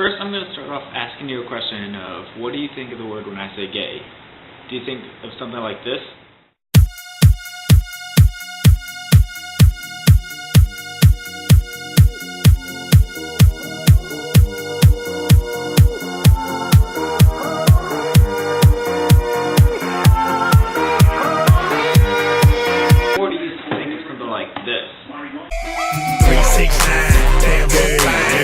first I'm going to start off asking you a question of what do you think of the word when I say gay? Do you think of something like this? Or do you think of something like this? 369, damn good fine.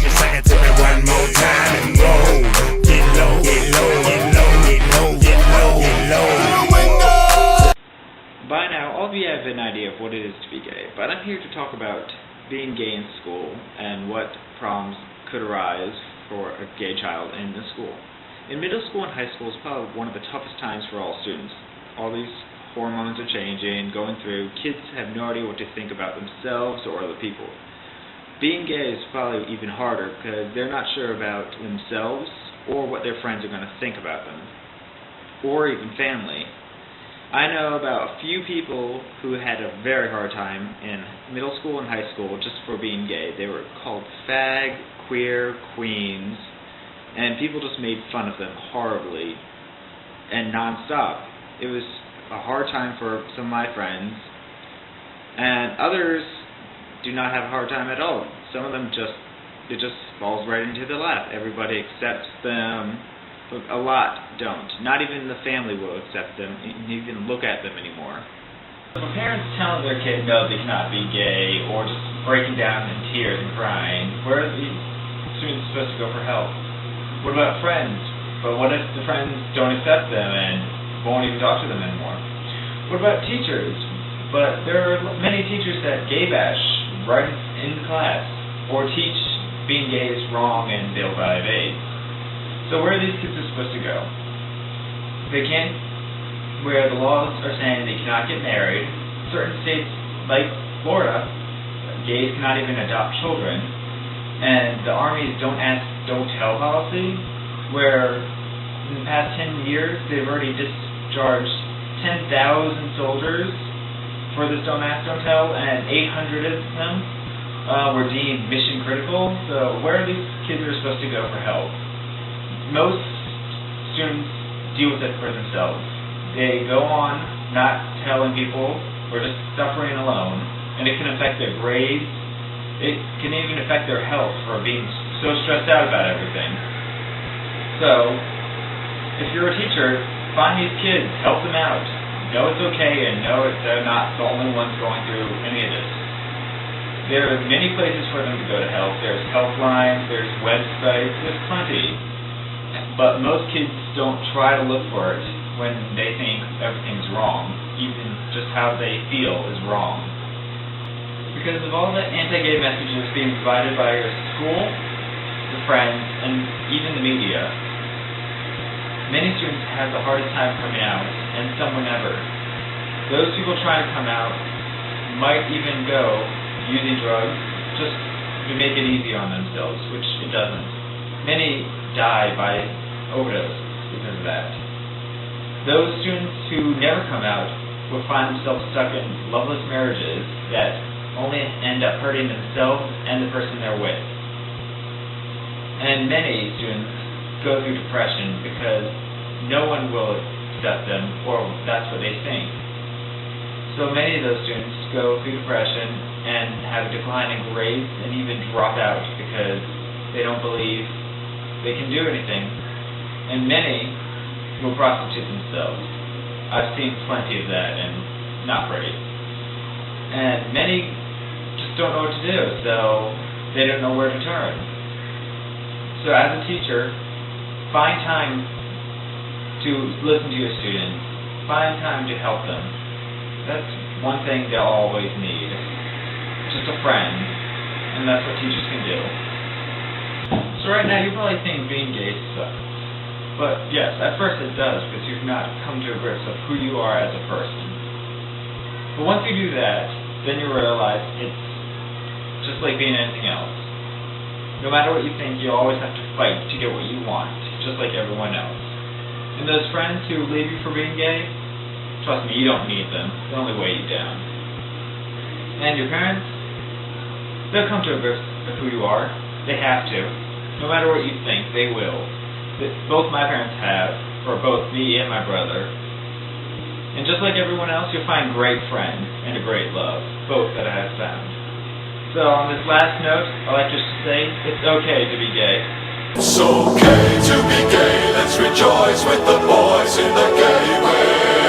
Just sing it to me one more time and roll. Get low, get low, get low, get low, get low, get low. By now, all of you have an idea of what it is to be gay, but I'm here to talk about being gay in school and what problems could arise for a gay child in the school. In middle school and high school is probably one of the toughest times for all students. All these hormones are changing, going through. Kids have no idea what to think about themselves or other people. Being gay is probably even harder because they're not sure about themselves or what their friends are going to think about them, or even family. I know about a few people who had a very hard time in middle school and high school just for being gay. They were called fag, queer, queens, and people just made fun of them horribly and nonstop. It was a hard time for some of my friends, and others do not have a hard time at all. Some of them it just falls right into their lap. Everybody accepts them, but a lot don't. Not even the family will accept them, even look at them anymore. When parents telling their kid no, they cannot be gay, or just breaking down in tears and crying, where are these students supposed to go for help? What about friends? But what if the friends don't accept them and won't even talk to them anymore? What about teachers? But there are many teachers that gay bash right in class, or teach being gay is wrong and they'll die of AIDS. So where are these kids supposed to go? They can't, where the laws are saying they cannot get married. Certain states, like Florida, gays cannot even adopt children. And the Army's don't ask, don't tell policy, where in the past 10 years they've already discharged 10,000 soldiers for this don't ask, don't tell, and 800 of them were deemed mission critical. So where are these kids that are supposed to go for help? Most students deal with it for themselves. They go on not telling people or just suffering alone, and it can affect their grades. It can even affect their health for being so stressed out about everything. So, if you're a teacher, find these kids, help them out. Know it's okay, and know they're not the only ones going through any of this. There are many places for them to go to help. There's helplines, there's websites, there's plenty. But most kids don't try to look for it when they think everything's wrong. Even just how they feel is wrong. Because of all the anti-gay messages being provided by your school, your friends, and even the media, many students have the hardest time coming out, and some will never. Those people trying to come out might even go using drugs just to make it easy on themselves, which it doesn't. Many die by overdose because of that. Those students who never come out will find themselves stuck in loveless marriages that only end up hurting themselves and the person they're with. And many students go through depression because no one will accept them, or that's what they think. So many of those students go through depression and have a decline in grades and even drop out because they don't believe they can do anything. And many will prostitute themselves. I've seen plenty of that, and not pretty. And many just don't know what to do, so they don't know where to turn. So as a teacher, find time to listen to your students. Find time to help them. That's one thing they'll always need. Just a friend. And that's what teachers can do. So right now you're probably thinking being gay sucks. But yes, at first it does, because you've not come to grips of who you are as a person. But once you do that, then you realize it's just like being anything else. No matter what you think, you always have to fight to get what you want, just like everyone else. And those friends who leave you for being gay, trust me, you don't need them. They only weigh you down. And your parents, they'll come to a grips of who you are. They have to. No matter what you think, they will. Both my parents have, for both me and my brother. And just like everyone else, you'll find great friends and a great love, both that I have found. So on this last note, I'd like just to say, it's okay to be gay. It's okay to be gay, let's rejoice with the boys in the gay way.